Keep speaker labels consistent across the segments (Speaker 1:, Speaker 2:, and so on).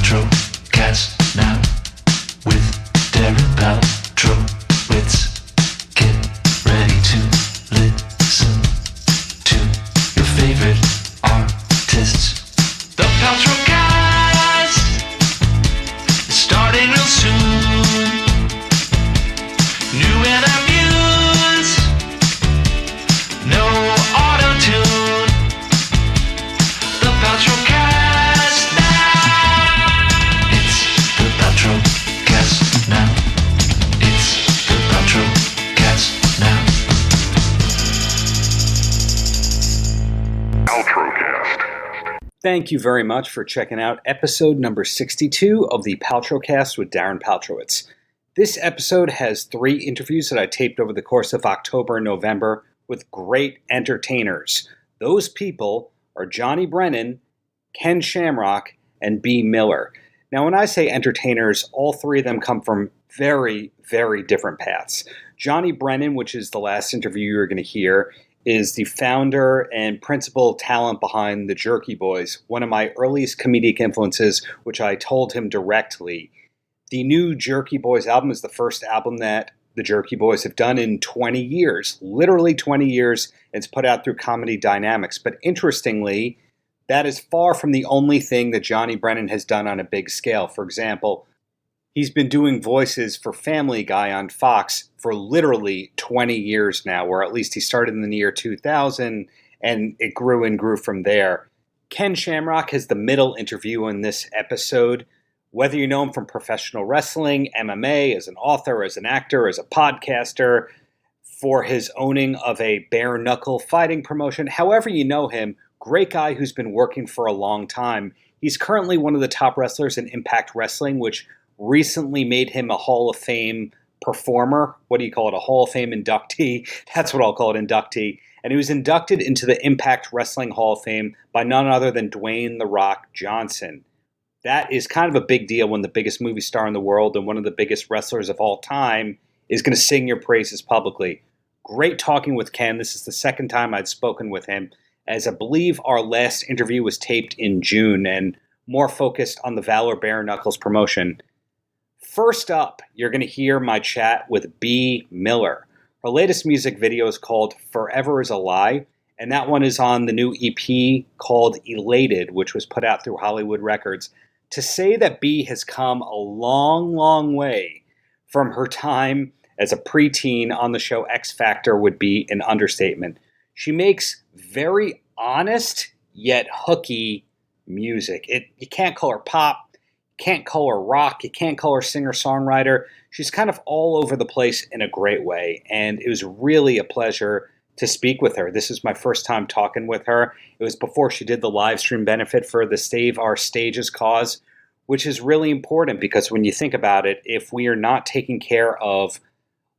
Speaker 1: Paltrocast now with Darren Paltrowitz. Get ready to listen to your favorite artists. The Paltrocast is starting real soon. New interviews, no auto-tune. The Paltrocast now. It's the Paltrocast now. It's the Paltrocast now.
Speaker 2: Paltrocast.
Speaker 3: Thank you very much for checking out episode number 62 of the Paltrocast with Darren Paltrowitz. This episode has 3 interviews that I taped over the course of October and November with great entertainers. Those people are Johnny Brennan, Ken Shamrock, and Bea Miller. Now, when I say entertainers, all 3 of them come from very, very different paths. Johnny Brennan, which is the last interview you're going to hear, is the founder and principal talent behind the Jerky Boys, one of my earliest comedic influences, which I told him directly. The new Jerky Boys album is the first album that the Jerky Boys have done in 20 years, literally 20 years. It's put out through Comedy Dynamics. But interestingly, that is far from the only thing that Johnny Brennan has done on a big scale. For example, he's been doing voices for Family Guy on Fox for literally 20 years now, or at least he started in the year 2000, and it grew and grew from there. Ken Shamrock has the middle interview in this episode. Whether you know him from professional wrestling, MMA, as an author, as an actor, as a podcaster, for his owning of a bare-knuckle fighting promotion, however you know him, great guy who's been working for a long time. He's currently one of the top wrestlers in Impact Wrestling, which recently made him a Hall of Fame performer. What do you call it? A Hall of Fame inductee. That's what I'll call it, inductee. And he was inducted into the Impact Wrestling Hall of Fame by none other than Dwayne "The Rock" Johnson. That is kind of a big deal when the biggest movie star in the world and one of the biggest wrestlers of all time is going to sing your praises publicly. Great talking with Ken. This is the second time I'd spoken with him, as I believe our last interview was taped in June and more focused on the Valor Bare Knuckles promotion. First up, you're going to hear my chat with Bea Miller. Her latest music video is called Forever Is a Lie, and that one is on the new EP called Elated, which was put out through Hollywood Records. To say that Bea has come a long, long way from her time as a preteen on the show X Factor would be an understatement. She makes very honest yet hooky music. You can't call her pop, you can't call her rock, you can't call her singer-songwriter. She's kind of all over the place in a great way, and it was really a pleasure to speak with her. This is my first time talking with her. It was before she did the live stream benefit for the Save Our Stages cause, which is really important because when you think about it, if we are not taking care of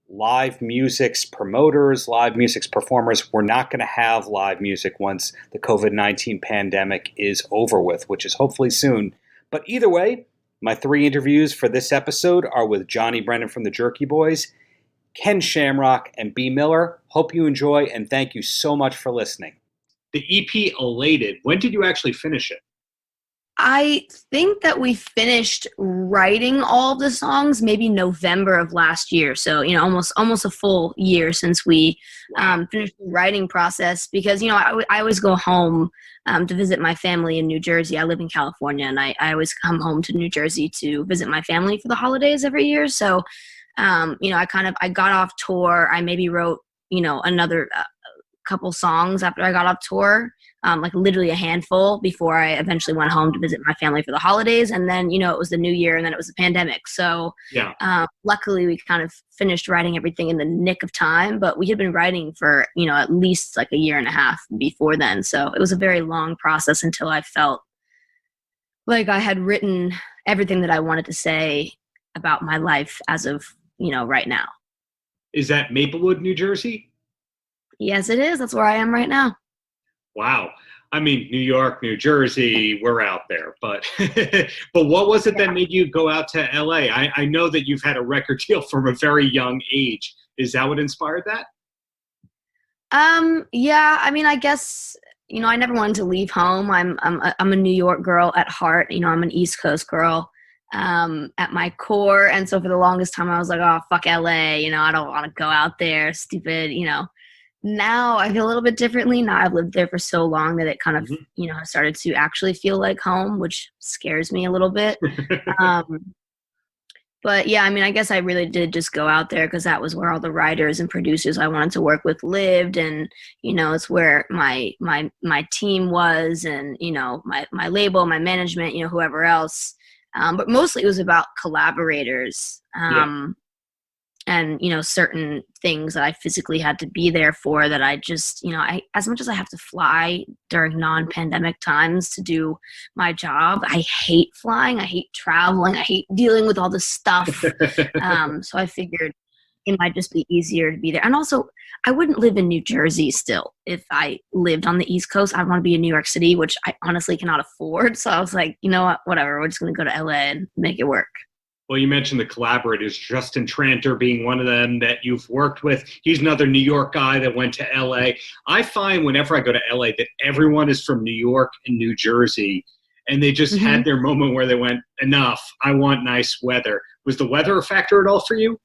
Speaker 3: live music's promoters, live music's performers, we're not going to have live music once the COVID-19 pandemic is over with, which is hopefully soon. But either way, my 3 interviews for this episode are with Johnny Brennan from the Jerky Boys, Ken Shamrock, and Bea Miller. Hope you enjoy, and thank you so much for listening. The EP Elated, when did you actually finish it?
Speaker 4: I think that we finished writing all of the songs maybe November of last year. So, almost a full year since we finished the writing process because, I always go home to visit my family in New Jersey. I live in California, and I always come home to New Jersey to visit my family for the holidays every year. So, I got off tour. I maybe wrote, another couple songs after I got off tour, like literally a handful before I eventually went home to visit my family for the holidays. And then, it was the new year and then it was the pandemic. So luckily we kind of finished writing everything in the nick of time, but we had been writing for, at least like a year and a half before then. So it was a very long process until I felt like I had written everything that I wanted to say about my life as of, right now.
Speaker 3: Is that Maplewood, New Jersey?
Speaker 4: Yes, it is. That's where I am right now.
Speaker 3: Wow. I mean, New York, New Jersey, we're out there. But but what was it that made you go out to LA? I know that you've had a record deal from a very young age. Is that what inspired that?
Speaker 4: Yeah, I mean, I guess I never wanted to leave home. I'm a New York girl at heart. I'm an East Coast girl at my core. And so for the longest time, I was like, oh, fuck LA. I don't want to go out there. Stupid. Now I feel a little bit differently. Now I've lived there for so long that it kind of, started to actually feel like home, which scares me a little bit. But yeah, I guess I really did just go out there because that was where all the writers and producers I wanted to work with lived, and it's where my team was, and my label, my management, whoever else. But mostly it was about collaborators. And certain things that I physically had to be there for, that I just I, as much as I have to fly during non-pandemic times to do my job, I hate flying, I hate traveling, I hate dealing with all this stuff. So I figured it might just be easier to be there. And also, I wouldn't live in New Jersey still if I lived on the East Coast. I'd want to be in New York City, which I honestly cannot afford. So I was like, you know what, whatever, we're just going to go to LA and make it work.
Speaker 3: Well, you mentioned the collaborators, Justin Tranter being one of them that you've worked with. He's another New York guy that went to LA. I find whenever I go to LA that everyone is from New York and New Jersey, and they just had their moment where they went, enough, I want nice weather. Was the weather a factor at all for you?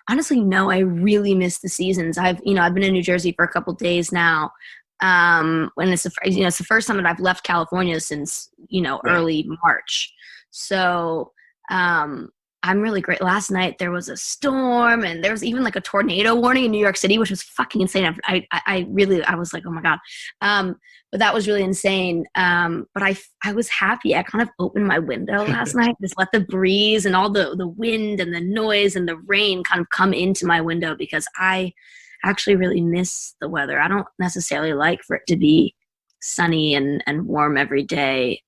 Speaker 4: Honestly, no, I really miss the seasons. I've been in New Jersey for a couple days now. When it's the first time that I've left California since, early March. So, I'm really great. Last night there was a storm, and there was even like a tornado warning in New York City, which was fucking insane. I was like, oh my God. But that was really insane. But I was happy. I kind of opened my window last night, just let the breeze and all the wind and the noise and the rain kind of come into my window, because I actually really miss the weather. I don't necessarily like for it to be sunny and warm every day.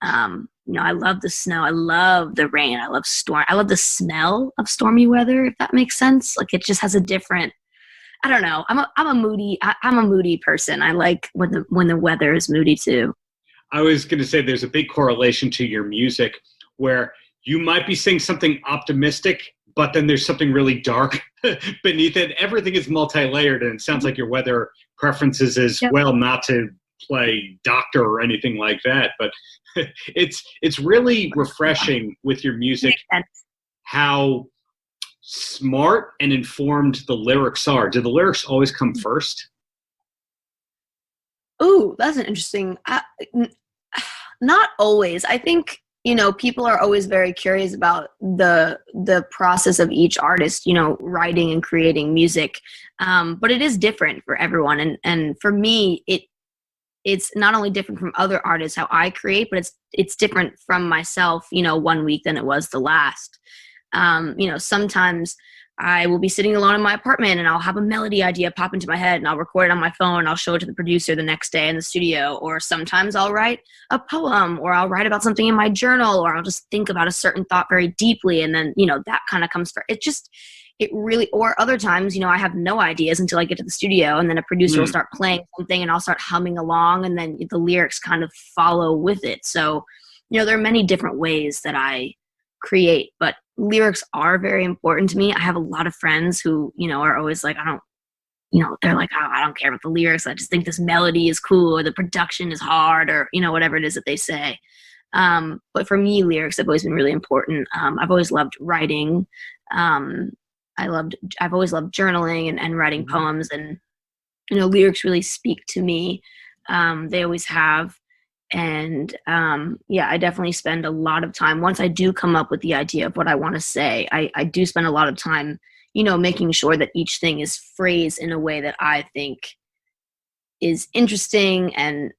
Speaker 4: I love the snow. I love the rain. I love storm. I love the smell of stormy weather, if that makes sense. Like, it just has a different, I don't know. I'm a moody person. I like when the weather is moody too.
Speaker 3: I was going to say there's a big correlation to your music where you might be saying something optimistic, but then there's something really dark beneath it. Everything is multi-layered, and it sounds like your weather preferences as well, not to play doctor or anything like that, but it's really refreshing with your music how smart and informed the lyrics are. Do the lyrics always come first?
Speaker 4: Ooh, that's an interesting. Not always. I think people are always very curious about the process of each artist, writing and creating music, but it is different for everyone, and for me, it's not only different from other artists how I create, but it's different from myself, one week than it was the last. Sometimes I will be sitting alone in my apartment and I'll have a melody idea pop into my head and I'll record it on my phone. I'll show it to the producer the next day in the studio. Or sometimes I'll write a poem, or I'll write about something in my journal, or I'll just think about a certain thought very deeply. And then, that kind of comes first. Or other times, I have no ideas until I get to the studio, and then a producer will start playing something and I'll start humming along, and then the lyrics kind of follow with it. So, there are many different ways that I create, but lyrics are very important to me. I have a lot of friends who, are always like, they're like, oh, I don't care about the lyrics. I just think this melody is cool, or the production is hard, or, whatever it is that they say. But for me, lyrics have always been really important. I've always loved writing. I've always loved journaling and writing poems, and, lyrics really speak to me. They always have. And, I definitely spend a lot of time, once I do come up with the idea of what I want to say, I do spend a lot of time, making sure that each thing is phrased in a way that I think is interesting and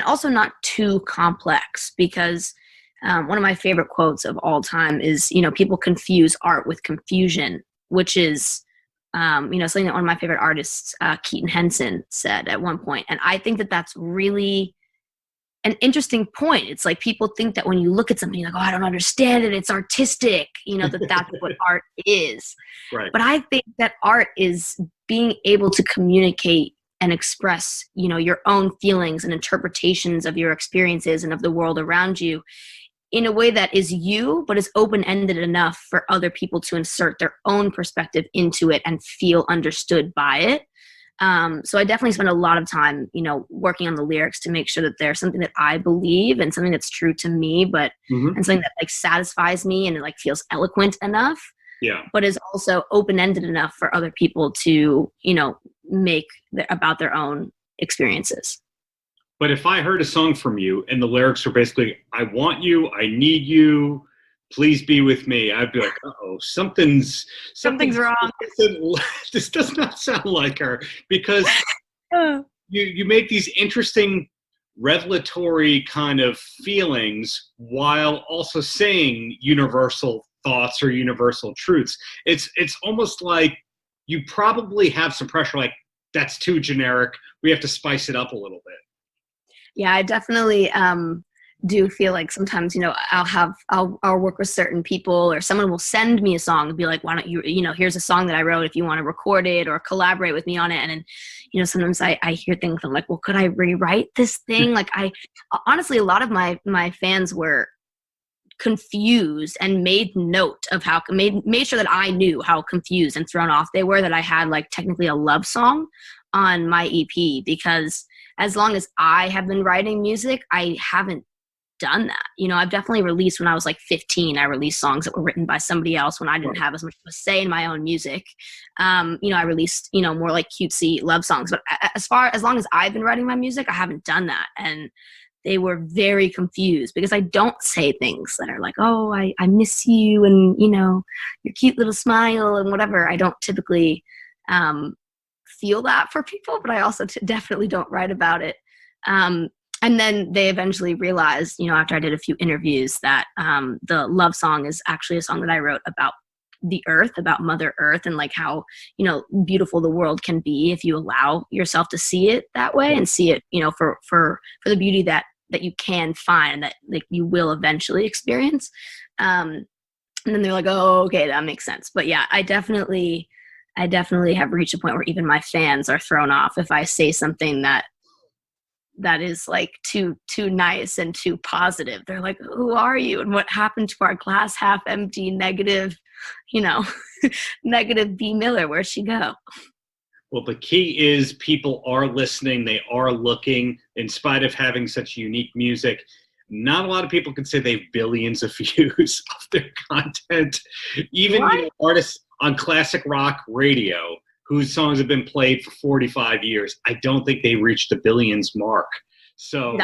Speaker 4: also not too complex, because one of my favorite quotes of all time is, people confuse art with confusion, which is, something that one of my favorite artists, Keaton Henson, said at one point. And I think that that's really an interesting point. It's like, people think that when you look at something, you're like, oh, I don't understand it, it's artistic, that's what art is.
Speaker 3: Right.
Speaker 4: But I think that art is being able to communicate and express, your own feelings and interpretations of your experiences and of the world around you in a way that is you, but is open-ended enough for other people to insert their own perspective into it and feel understood by it. So I definitely spend a lot of time, working on the lyrics to make sure that there's something that I believe and something that's true to me, but and something that like satisfies me and it like feels eloquent enough.
Speaker 3: Yeah.
Speaker 4: But is also open-ended enough for other people to, make about their own experiences.
Speaker 3: But if I heard a song from you and the lyrics were basically, I want you, I need you, please be with me, I'd be like, uh-oh, something's
Speaker 4: wrong.
Speaker 3: This does not sound like her, because you make these interesting revelatory kind of feelings while also saying universal thoughts or universal truths. It's almost like you probably have some pressure, like, that's too generic, we have to spice it up a little bit.
Speaker 4: Yeah, I definitely do feel like sometimes, I'll work with certain people, or someone will send me a song and be like, why don't you, here's a song that I wrote if you want to record it or collaborate with me on it. And then, sometimes I hear things, I'm like, well, could I rewrite this thing? Like honestly, a lot of my fans were confused and made note of made sure that I knew how confused and thrown off they were that I had like technically a love song on my EP, because as long as I have been writing music, I haven't done that. I've definitely released, when I was like 15, I released songs that were written by somebody else when I didn't have as much of a say in my own music. I released, more like cutesy love songs, but as long as I've been writing my music, I haven't done that. And they were very confused because I don't say things that are like, oh, I miss you and, your cute little smile and whatever. I don't typically feel that for people, but I also definitely don't write about it. And then they eventually realized, after I did a few interviews, that the love song is actually a song that I wrote about the earth, about Mother Earth, and like how, beautiful the world can be if you allow yourself to see it that way and see it, for the beauty that you can find, that like you will eventually experience. And then they're like, oh, okay, that makes sense. But yeah, I definitely have reached a point where even my fans are thrown off if I say something that is like too nice and too positive. They're like, who are you? And what happened to our glass half empty, negative, negative Bea Miller? Where'd she go?
Speaker 3: Well, the key is people are listening. They are looking, in spite of having such unique music. Not a lot of people can say they have billions of views of their content. Even artists on classic rock radio whose songs have been played for 45 years, I don't think they reached the billions mark. So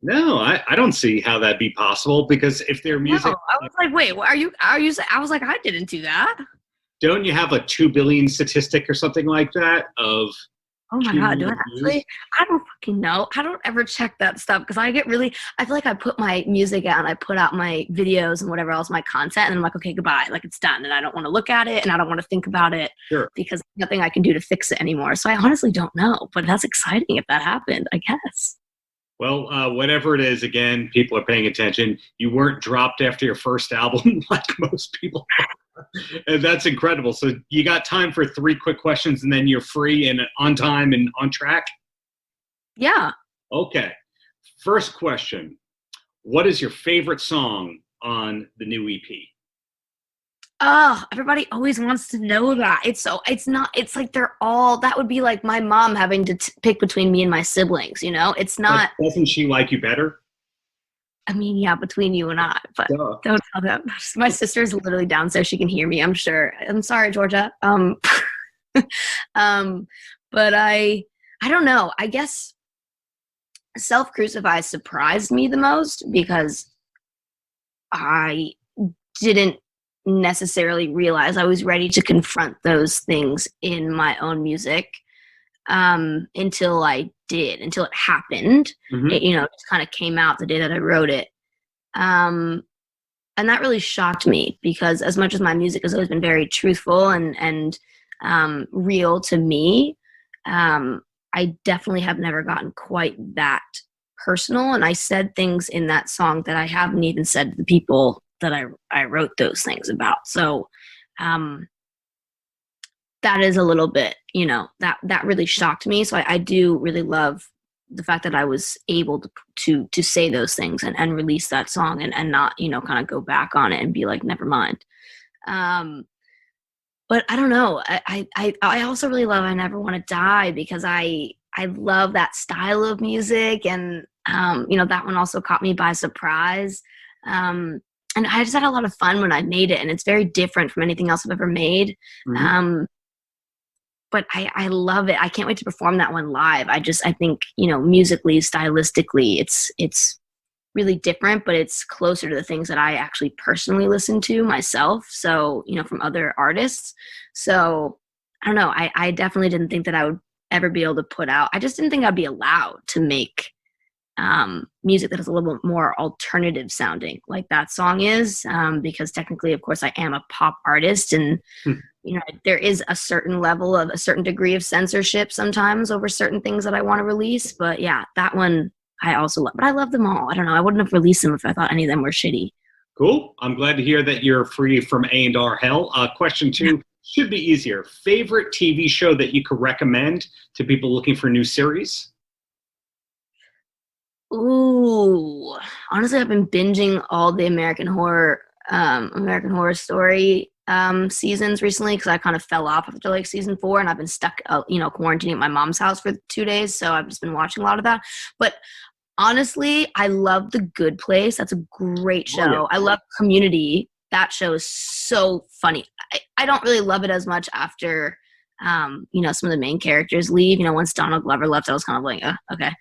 Speaker 3: no, I don't see how that'd be possible, because if their music...
Speaker 4: No, I was like, wait, what are you... I was like, I didn't do that.
Speaker 3: Don't you have a 2 billion statistic or something like that of...
Speaker 4: Oh my God, do I actually? I don't fucking know. I don't ever check that stuff because I feel like I put my music out and I put out my videos and whatever else, my content, and I'm like, okay, goodbye. Like, it's done. And I don't want to look at it and I don't want to think about it because there's nothing I can do to fix it anymore. So I honestly don't know, but that's exciting if that happened, I guess.
Speaker 3: Well, whatever it is, again, people are paying attention. You weren't dropped after your first album like most people are. And that's incredible. So you got time for 3 quick questions and then you're free and on time and on track?
Speaker 4: Yeah.
Speaker 3: Okay. First question. What is your favorite song on the new EP?
Speaker 4: Oh, everybody always wants to know that. It's like they're all, that would be like my mom having to pick between me and my siblings, It's not.
Speaker 3: Like, doesn't she like you better?
Speaker 4: I mean, yeah, between you and I, but don't tell them. My sister's literally downstairs. She can hear me, I'm sure. I'm sorry, Georgia. But I don't know. I guess Self-Crucify surprised me the most because I didn't necessarily realize I was ready to confront those things in my own music until it happened.
Speaker 3: Mm-hmm.
Speaker 4: It, just kind of came out the day that I wrote it. And that really shocked me because as much as my music has always been very truthful and real to me, I definitely have never gotten quite that personal. And I said things in that song that I haven't even said to the people that I wrote those things about. So that is a little bit, that really shocked me. So I do really love the fact that I was able to say those things and release that song and not, kind of go back on it and be like, never mind. but I don't know. I also really love I Never Want to Die because I love that style of music, and that one also caught me by surprise. And I just had a lot of fun when I made it, and it's very different from anything else I've ever made.
Speaker 3: Mm-hmm.
Speaker 4: But I love it. I can't wait to perform that one live. I think, musically, stylistically, it's really different, but it's closer to the things that I actually personally listen to myself. So, from other artists. So I don't know. I definitely didn't think that I would ever be able to put out. I just didn't think I'd be allowed to make music that is a little bit more alternative sounding like that song is, because technically, of course, I am a pop artist, and there is a certain level of a certain degree of censorship sometimes over certain things that I want to release. But yeah, that one I also love. But I love them all. I don't know. I wouldn't have released them if I thought any of them were shitty.
Speaker 3: Cool. I'm glad to hear that you're free from A&R hell. Question 2 should be easier. Favorite TV show that you could recommend to people looking for new series?
Speaker 4: Ooh, honestly, I've been binging all the American Horror Story seasons recently because I kind of fell off after like season 4, and I've been stuck, quarantining at my mom's house for 2 days. So I've just been watching a lot of that. But honestly, I love The Good Place. That's a great show.
Speaker 3: Oh, yeah.
Speaker 4: I love Community. That show is so funny. I don't really love it as much after some of the main characters leave. Once Donald Glover left, I was kind of like, okay.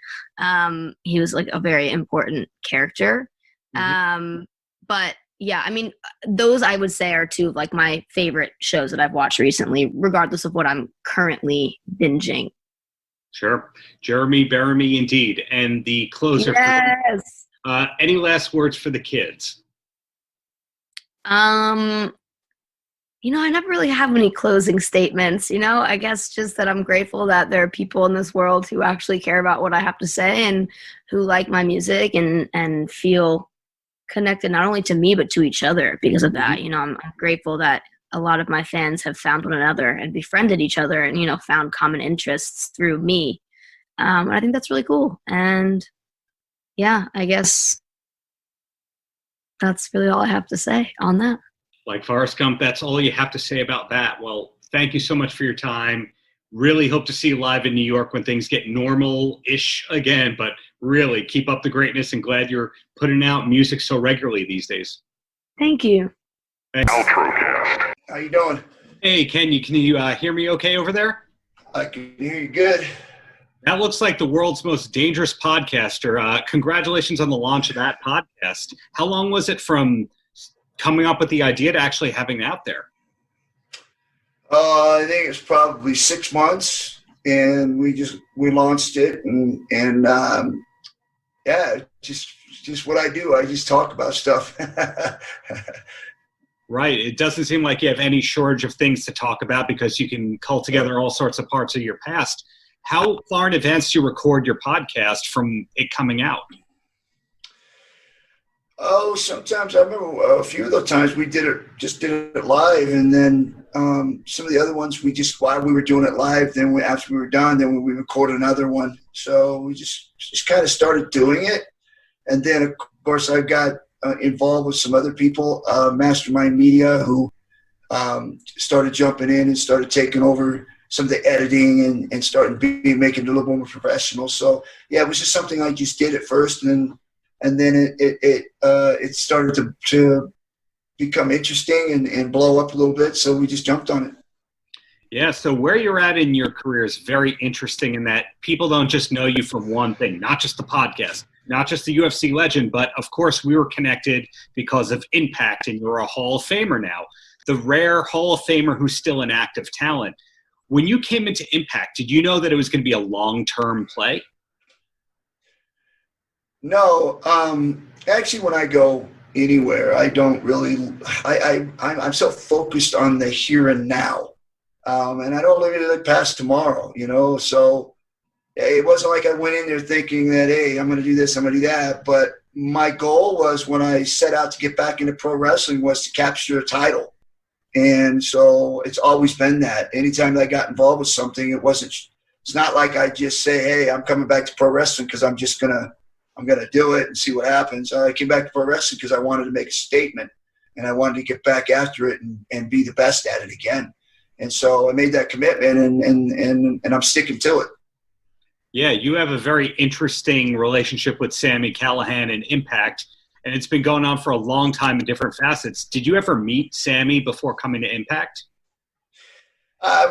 Speaker 4: He was like a very important character.
Speaker 3: Mm-hmm.
Speaker 4: But yeah, I mean, those I would say are 2 of like my favorite shows that I've watched recently, regardless of what I'm currently binging.
Speaker 3: Sure. Jeremy Bearimy indeed. And the closer.
Speaker 4: Yes.
Speaker 3: Any last words for the kids?
Speaker 4: I never really have any closing statements, I guess just that I'm grateful that there are people in this world who actually care about what I have to say and who like my music and feel connected not only to me, but to each other because of that. I'm grateful that a lot of my fans have found one another and befriended each other and, found common interests through me. And I think that's really cool. And yeah, I guess that's really all I have to say on that.
Speaker 3: Like Forrest Gump, that's all you have to say about that. Well, thank you so much for your time. Really hope to see you live in New York when things get normal-ish again, but really keep up the greatness and glad you're putting out music so regularly these days.
Speaker 4: Thank you.
Speaker 3: Thanks.
Speaker 2: Paltrocast.
Speaker 5: How you doing?
Speaker 3: Hey, Ken, can you hear me okay over there?
Speaker 5: I can hear you good.
Speaker 3: That looks like the world's most dangerous podcaster. Congratulations on the launch of that podcast. How long was it from coming up with the idea to actually having it out there?
Speaker 5: I think it's probably 6 months, and we launched it, and yeah, just what I do. I just talk about stuff.
Speaker 3: Right. It doesn't seem like you have any shortage of things to talk about because you can cull together all sorts of parts of your past. How far in advance do you record your podcast from it coming out?
Speaker 5: Oh, sometimes I remember a few of the times we did it live, and then some of the other ones we just while we were doing it live. Then after we were done, then we recorded another one. So we just kind of started doing it, and then of course I got involved with some other people, Mastermind Media, who started jumping in and started taking over some of the editing and started making it a little more professional. So yeah, it was just something I just did at first, and then it started to become interesting and blow up a little bit. So we just jumped on it.
Speaker 3: Yeah, so where you're at in your career is very interesting in that people don't just know you from one thing, not just the podcast, not just the UFC legend, but of course we were connected because of Impact, and you're a Hall of Famer now, the rare Hall of Famer who's still an active talent. When you came into Impact, did you know that it was going to be a long-term play?
Speaker 5: No, actually, when I go anywhere, I don't really. I'm so focused on the here and now, and I don't look at it past tomorrow. So it wasn't like I went in there thinking that, hey, I'm going to do this, I'm going to do that. But my goal was, when I set out to get back into pro wrestling, was to capture a title, and so it's always been that. Anytime that I got involved with something, it's not like I just say, hey, I'm coming back to pro wrestling because I'm going to do it and see what happens. I came back to pro wrestling because I wanted to make a statement, and I wanted to get back after it and be the best at it again. And so I made that commitment, and I'm sticking to it.
Speaker 3: Yeah, you have a very interesting relationship with Sami Callihan and Impact, and it's been going on for a long time in different facets. Did you ever meet Sami before coming to Impact?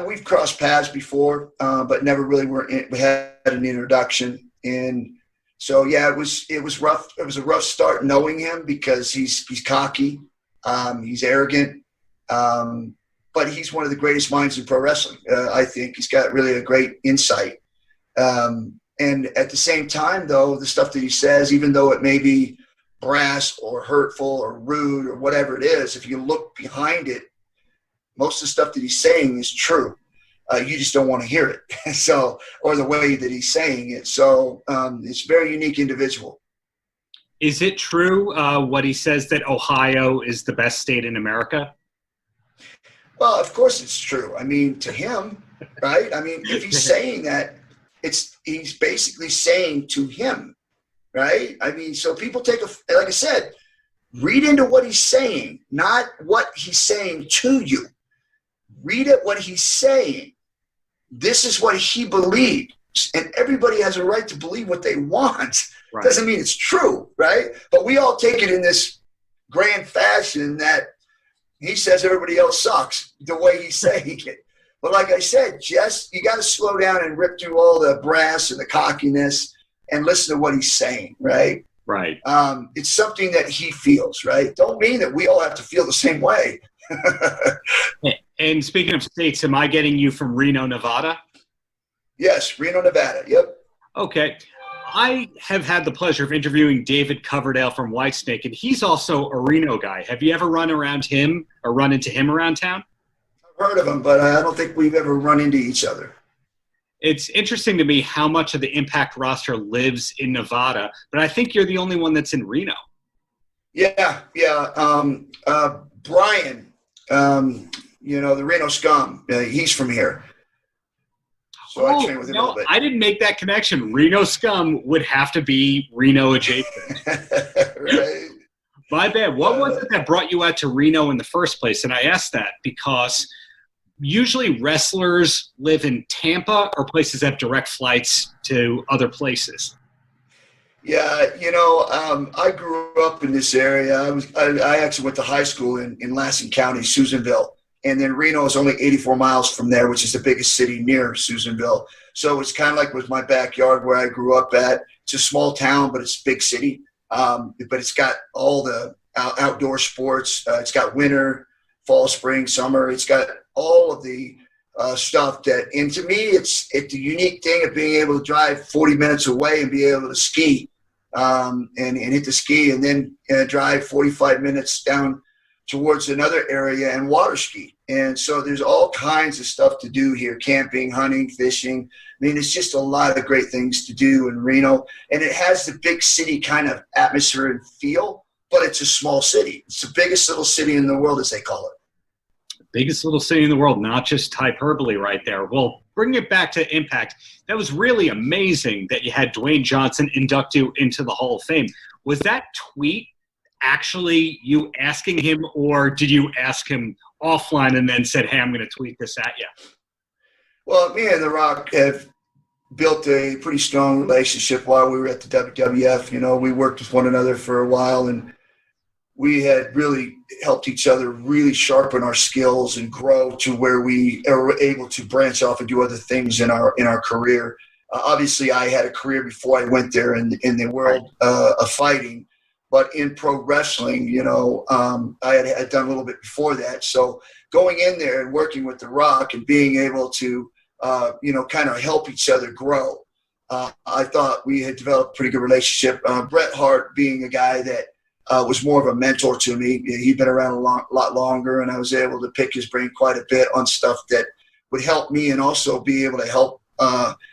Speaker 5: We've crossed paths before, but never really we had an introduction. And so, yeah, it was rough. It was a rough start knowing him because he's cocky, he's arrogant, but he's one of the greatest minds in pro wrestling. I think he's got really a great insight. And at the same time, though, the stuff that he says, even though it may be brass or hurtful or rude or whatever it is, if you look behind it, most of the stuff that he's saying is true. You just don't want to hear it. So, or the way that he's saying it. So it's a very unique individual.
Speaker 3: Is it true what he says that Ohio is the best state in America?
Speaker 5: Well, of course it's true. I mean, to him, right? I mean, if he's saying that, he's basically saying to him, right? I mean, so people like I said, read into what he's saying, not what he's saying to you. Read at what he's saying. This is what he believes, and everybody has a right to believe what they want. Right. Doesn't mean it's true, right? But we all take it in this grand fashion that he says everybody else sucks the way he's saying it. But like I said, Jess, you got to slow down and rip through all the brass and the cockiness and listen to what he's saying, right?
Speaker 3: Right.
Speaker 5: It's something that he feels, right? Don't mean that we all have to feel the same way.
Speaker 3: And speaking of states, am I getting you from Reno, Nevada?
Speaker 5: Yes, Reno, Nevada. Yep.
Speaker 3: Okay. I have had the pleasure of interviewing David Coverdale from Whitesnake, and he's also a Reno guy. Have you ever run into him around town?
Speaker 5: I've heard of him, but I don't think we've ever run into each other.
Speaker 3: It's interesting to me how much of the Impact roster lives in Nevada, but I think you're the only one that's in Reno.
Speaker 5: Yeah. Brian, the Reno Scum, he's from here. So I trained with him a little bit.
Speaker 3: I didn't make that connection. Reno Scum would have to be Reno adjacent.
Speaker 5: Right.
Speaker 3: My bad. What was it that brought you out to Reno in the first place? And I asked that because usually wrestlers live in Tampa or places that have direct flights to other places.
Speaker 5: Yeah, I grew up in this area. I actually went to high school in Lassen County, Susanville. And then Reno is only 84 miles from there, which is the biggest city near Susanville. So it's kind of like with my backyard where I grew up at. It's a small town, but it's a big city. But it's got all the outdoor sports. It's got winter, fall, spring, summer. It's got all of the stuff that, and to me, it's the unique thing of being able to drive 40 minutes away and be able to ski and hit the ski and then drive 45 minutes down towards another area and water ski. And so there's all kinds of stuff to do here, camping, hunting, fishing. I mean, it's just a lot of great things to do in Reno. And it has the big city kind of atmosphere and feel, but it's a small city. It's the biggest little city in the world, as they call it.
Speaker 3: Biggest little city in the world, not just hyperbole right there. Well, bring it back to Impact. That was really amazing that you had Dwayne Johnson induct you into the Hall of Fame. Was that tweet actually you asking him, or did you ask him offline and then said, hey, I'm going to tweet this at you?
Speaker 5: Well, me and The Rock have built a pretty strong relationship while we were at the WWF. We worked with one another for a while, and we had really helped each other really sharpen our skills and grow to where we were able to branch off and do other things in our career. Obviously, I had a career before I went there in the world of fighting. But in pro wrestling, I had done a little bit before that. So going in there and working with The Rock and being able to, kind of help each other grow, I thought we had developed a pretty good relationship. Bret Hart being a guy that was more of a mentor to me. He'd been around a lot longer, and I was able to pick his brain quite a bit on stuff that would help me and also be able to help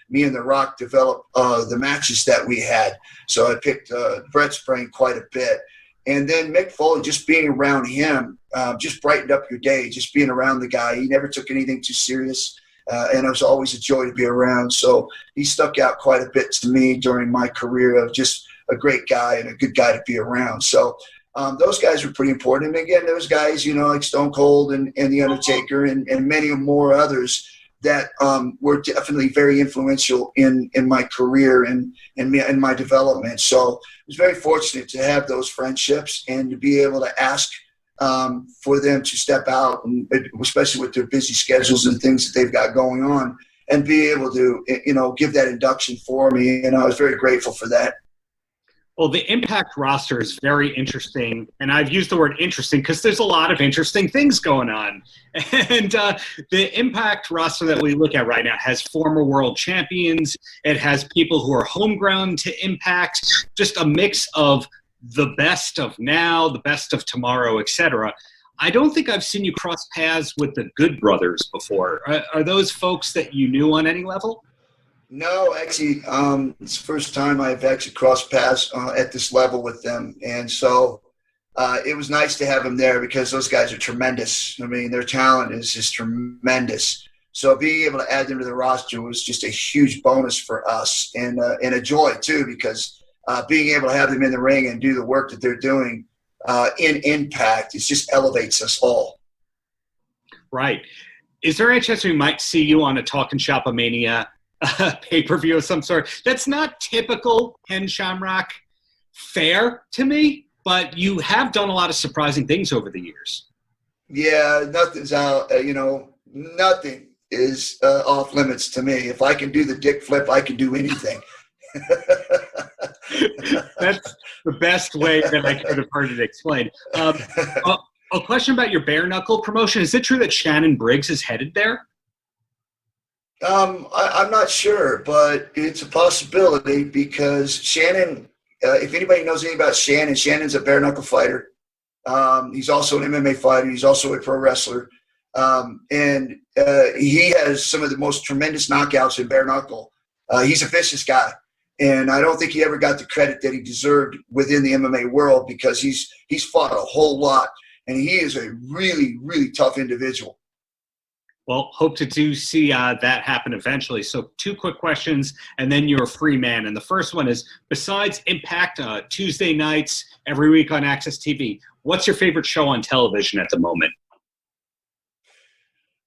Speaker 5: me and The Rock develop the matches that we had. So I picked Bret's brain quite a bit. And then Mick Foley, just being around him, just brightened up your day, just being around the guy. He never took anything too serious, and it was always a joy to be around. So he stuck out quite a bit to me during my career of just a great guy and a good guy to be around. So Those guys were pretty important. And again, those guys, like Stone Cold and The Undertaker and many more others that were definitely very influential in my career and my development. So I was very fortunate to have those friendships and to be able to ask for them to step out, and especially with their busy schedules and things that they've got going on, and be able to, give that induction for me. And I was very grateful for that.
Speaker 3: Well, the Impact roster is very interesting, and I've used the word interesting because there's a lot of interesting things going on. And the Impact roster that we look at right now has former world champions. It has people who are homegrown to Impact, just a mix of the best of now, the best of tomorrow, etc. I don't think I've seen you cross paths with the Good Brothers before. Are those folks that you knew on any level?
Speaker 5: No, actually, it's the first time I've actually crossed paths at this level with them. And so it was nice to have them there because those guys are tremendous. I mean, their talent is just tremendous. So being able to add them to the roster was just a huge bonus for us, and a joy, too, because being able to have them in the ring and do the work that they're doing in Impact, it just elevates us all. Right.
Speaker 3: Is there any chance we might see you on a Talkin' Shop-A-Mania pay-per-view of some sort? That's not typical Ken Shamrock fare to me, but you have done a lot of surprising things over the years.
Speaker 5: Yeah, nothing's out. Nothing is off limits to me. If I can do the dick flip, I can do anything.
Speaker 3: That's the best way that I could have heard it explained. A question about your bare knuckle promotion. Is it true that Shannon Briggs is headed there?
Speaker 5: I'm not sure, but it's a possibility because Shannon, if anybody knows anything about Shannon, Shannon's a bare knuckle fighter. He's also an MMA fighter. He's also a pro wrestler. And he has some of the most tremendous knockouts in bare knuckle. He's a vicious guy. And I don't think he ever got the credit that he deserved within the MMA world because he's fought a whole lot. And he is a really, really tough individual.
Speaker 3: Well, hope to see that happen eventually. So 2 quick questions, and then you're a free man. And the first one is, besides Impact Tuesday nights every week on Access TV, what's your favorite show on television at the moment?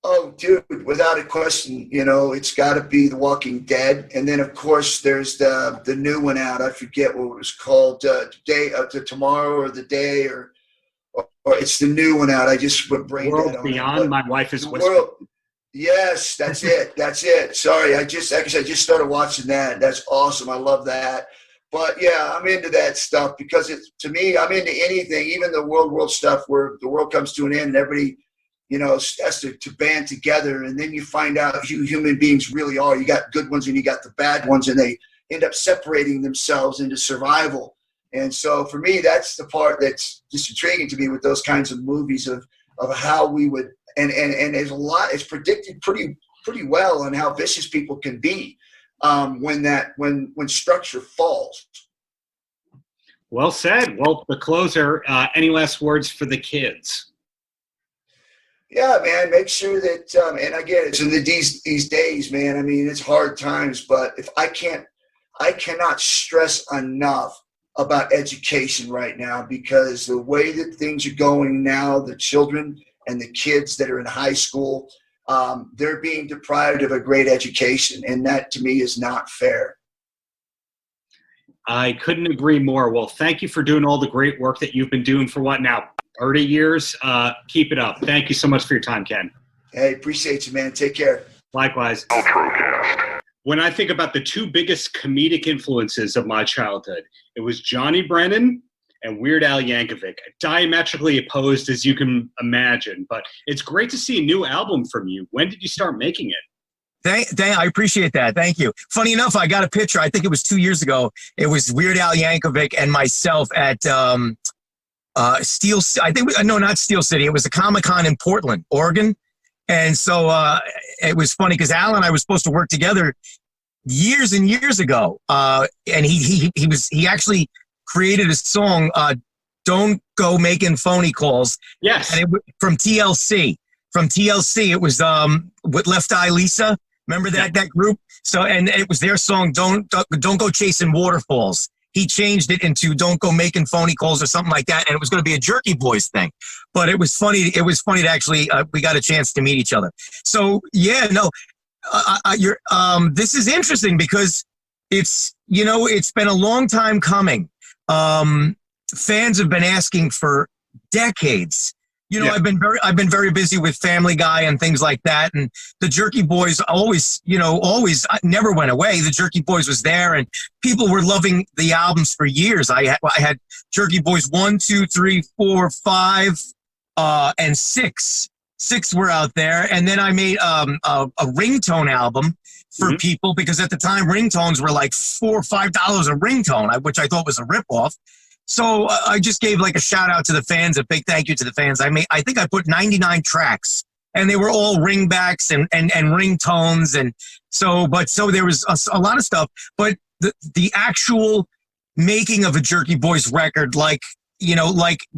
Speaker 5: Oh, dude, without a question, it's got to be The Walking Dead. And then, of course, there's the new one out. I forget what it was called, Tomorrow or The Day, or it's the new one out. I just put brain dead on
Speaker 3: World Beyond. My wife is
Speaker 5: whispering. Yes, that's it. That's it. Sorry, I just started watching that. That's awesome. I love that. But yeah, I'm into that stuff because to me, I'm into anything, even the world stuff where the world comes to an end and everybody, has to band together, and then you find out who human beings really are. You got good ones and you got the bad ones, and they end up separating themselves into survival. And so for me, that's the part that's just intriguing to me with those kinds of movies of how we would, and there's a lot, it's predicted pretty well on how vicious people can be when structure falls.
Speaker 3: Well said. Well, the closer, any last words for the kids?
Speaker 5: Yeah, man, make sure that, and again, it's in these days, man, I mean, it's hard times, but I cannot stress enough about education right now, because the way that things are going now, the children and the kids that are in high school, they're being deprived of a great education, and that to me is not fair.
Speaker 3: I couldn't agree more. Well, thank you for doing all the great work that you've been doing for 30 years. Keep it up. Thank you so much for your time, Ken.
Speaker 5: Hey, appreciate you, man. Take care.
Speaker 3: Likewise.
Speaker 2: Paltrocast.
Speaker 3: When I think about the 2 biggest comedic influences of my childhood, it was Johnny Brennan and Weird Al Yankovic. Diametrically opposed, as you can imagine. But it's great to see a new album from you. When did you start making it?
Speaker 6: I appreciate that. Thank you. Funny enough, I got a picture. I think it was 2 years ago. It was Weird Al Yankovic and myself at Steel. I think not Steel City. It was a Comic-Con in Portland, Oregon. And so it was funny because Al and I were supposed to work together years and years ago. And he actually created a song, "Don't Go Making Phony Calls."
Speaker 3: Yes.
Speaker 6: And from TLC. From TLC, it was with Left Eye Lisa. Remember that group? So, and it was their song, "Don't Go Chasing Waterfalls." he changed it into "Don't go making phony calls" or something like that, and it was going to be a Jerky Boys thing. But it was funny. It was funny to actually we got a chance to meet each other. So yeah, no, this is interesting because it's been a long time coming. Fans have been asking for decades. I've been very busy with Family Guy and things like that, and the Jerky Boys always never went away. The Jerky Boys was there, and people were loving the albums for years. I had Jerky Boys 1, 2, 3, 4, 5, and 6. 6 were out there, and then I made a ringtone album for people because at the time ringtones were like $4 or $5 a ringtone, which I thought was a ripoff. So I just gave like a shout out to the fans, a big thank you to the fans. I think I put 99 tracks, and they were all ringbacks and ringtones, and so there was a lot of stuff. But the actual making of a Jerky Boys record, like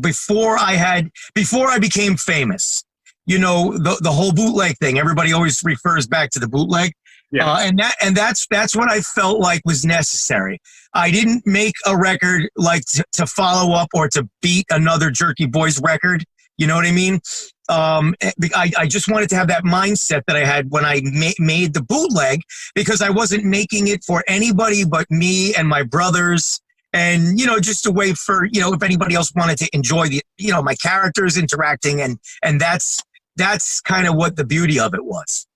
Speaker 6: before I became famous, the whole bootleg thing. Everybody always refers back to the bootleg. Yeah. And that's what I felt like was necessary. I didn't make a record like to follow up or to beat another Jerky Boys record. You know what I mean? I just wanted to have that mindset that I had when I made the bootleg, because I wasn't making it for anybody but me and my brothers. And, just a way for, if anybody else wanted to enjoy my characters interacting. And that's kind of what the beauty of it was.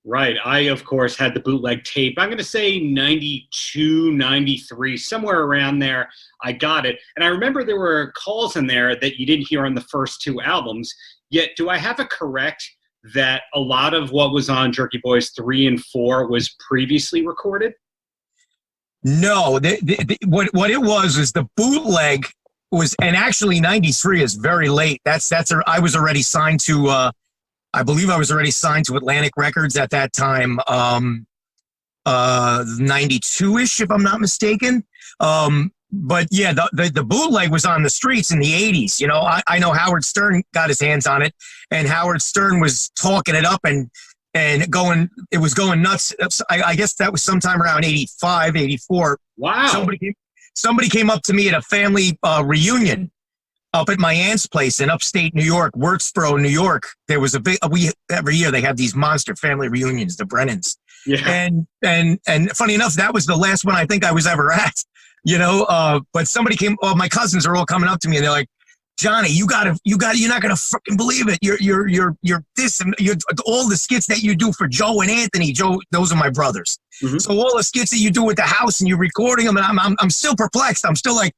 Speaker 3: Right. I, of course, had the bootleg tape. I'm going to say 92, 93, somewhere around there. I got it. And I remember there were calls in there that you didn't hear on the first 2 albums. Yet, do I have it correct that a lot of what was on Jerky Boys 3 and 4 was previously recorded?
Speaker 6: No. What it was the bootleg was, and actually 93 is very late. I was already signed to... I believe I was already signed to Atlantic Records at that time, 92-ish, if I'm not mistaken. But yeah, the bootleg was on the streets in the 80s. I know Howard Stern got his hands on it, and Howard Stern was talking it up and it was going nuts. I guess that was sometime around 85, 84.
Speaker 3: Wow.
Speaker 6: Somebody came up to me at a family reunion up at my aunt's place in upstate New York, Wurtsboro, New York. There was every year they have these monster family reunions, the Brennans. Yeah. And funny enough, that was the last one I think I was ever at, but somebody came, my cousins are all coming up to me and they're like, Johnny, you're not going to fucking believe it. You're this, and all the skits that you do for Joe and Anthony. Joe, those are my brothers. Mm-hmm. So all the skits that you do at the house and you're recording them, and I'm still perplexed. I'm still like,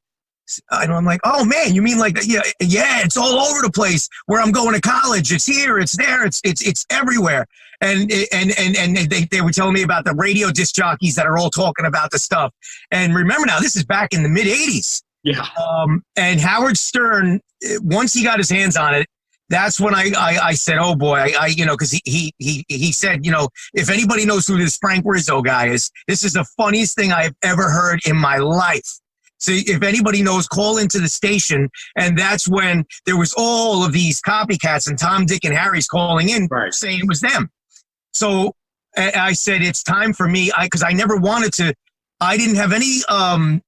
Speaker 6: I'm like, oh man, you mean like that? Yeah, it's all over the place. Where I'm going to college, it's here, it's there, it's everywhere. And they were telling me about the radio disc jockeys that are all talking about the stuff. And remember now, this is back in the mid '80s. Yeah. And Howard Stern, once he got his hands on it, that's when I said, oh boy, because he said, if anybody knows who this Frank Rizzo guy is, this is the funniest thing I've ever heard in my life. So if anybody knows, call into the station. And that's when there was all of these copycats and Tom, Dick, and Harry's calling in saying it was them. So I said, it's time for me, because I never wanted to, I didn't have any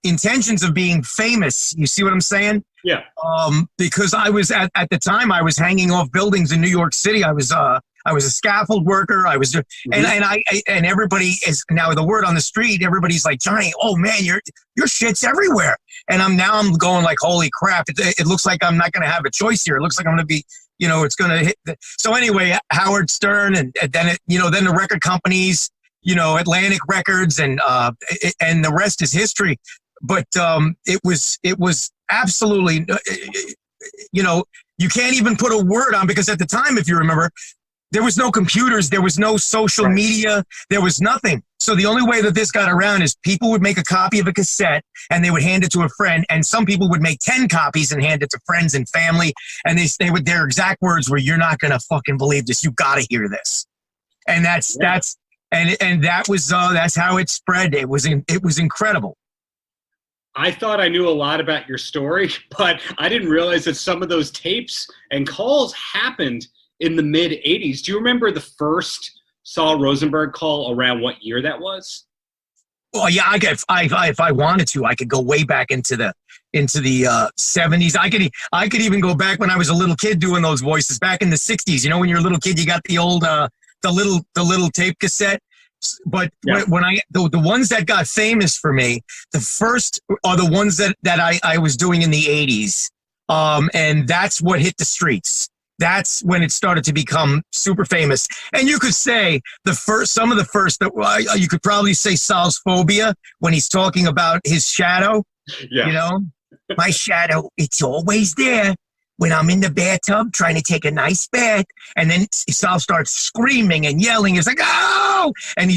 Speaker 6: intentions of being famous. You see what I'm saying? Yeah. Because I was, at the time, I was hanging off buildings in New York City. I was a scaffold worker. I was, and everybody is now the word on the street. Everybody's like, Johnny, oh man, your shit's everywhere. And I'm going like, holy crap! It looks like I'm not going to have a choice here. It looks like I'm going to be, it's going to hit. So anyway, Howard Stern, and then then the record companies, Atlantic Records, and the rest is history. But it was absolutely, you can't even put a word on, because at the time, if you remember, there was no computers, there was no social media, there was nothing. So the only way that this got around is people would make a copy of a cassette and they would hand it to a friend, and some people would make 10 copies and hand it to friends and family, and their exact words were, "You're not gonna fucking believe this. You gotta hear this." And that's how it spread. It was incredible.
Speaker 3: I thought I knew a lot about your story, but I didn't realize that some of those tapes and calls happened in the mid 80s. Do you remember the first Saul Rosenberg call, around what year that was?
Speaker 6: Well, yeah, if I wanted to, I could go way back into the 70s. I could even go back when I was a little kid doing those voices back in the 60s. You know, when you're a little kid, you got the old the little tape cassette. But
Speaker 3: Yeah.
Speaker 6: when the ones that got famous for me, the first are the ones that I was doing in the 80s. And that's what hit the streets. That's when it started to become super famous. And you could say some of the first that you could probably say Sal's Phobia when he's talking about his shadow.
Speaker 3: Yeah.
Speaker 6: You know, my shadow, it's always there when I'm in the bathtub trying to take a nice bath. And then Sal starts screaming and yelling. It's like, oh! And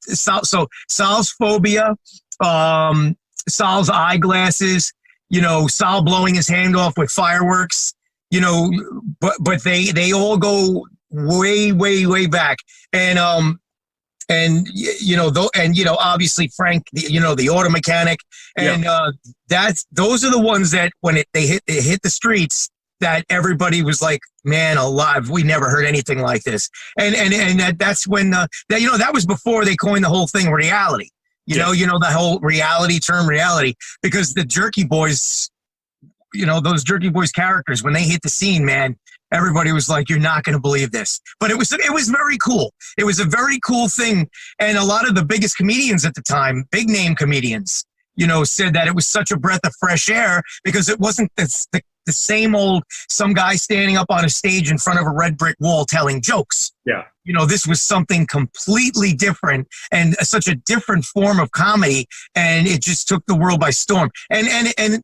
Speaker 6: Sal's Phobia, Sal's eyeglasses, you know, Sal blowing his hand off with fireworks, you know, but they all go way, way, way back. And obviously Frank, the auto mechanic, and those are the ones that when they hit the streets, that everybody was like, man alive, we never heard anything like this. And that's when that was before they coined the whole thing reality. You know the whole term reality, because the Jerky Boys, those Jerky Boys characters, when they hit the scene, man, everybody was like, you're not going to believe this. But it was very cool. It was a very cool thing. And a lot of the biggest comedians at the time, big name comedians, said that it was such a breath of fresh air because it wasn't the same old, some guy standing up on a stage in front of a red brick wall telling jokes.
Speaker 3: Yeah.
Speaker 6: This was something completely different and such a different form of comedy, and it just took the world by storm. And it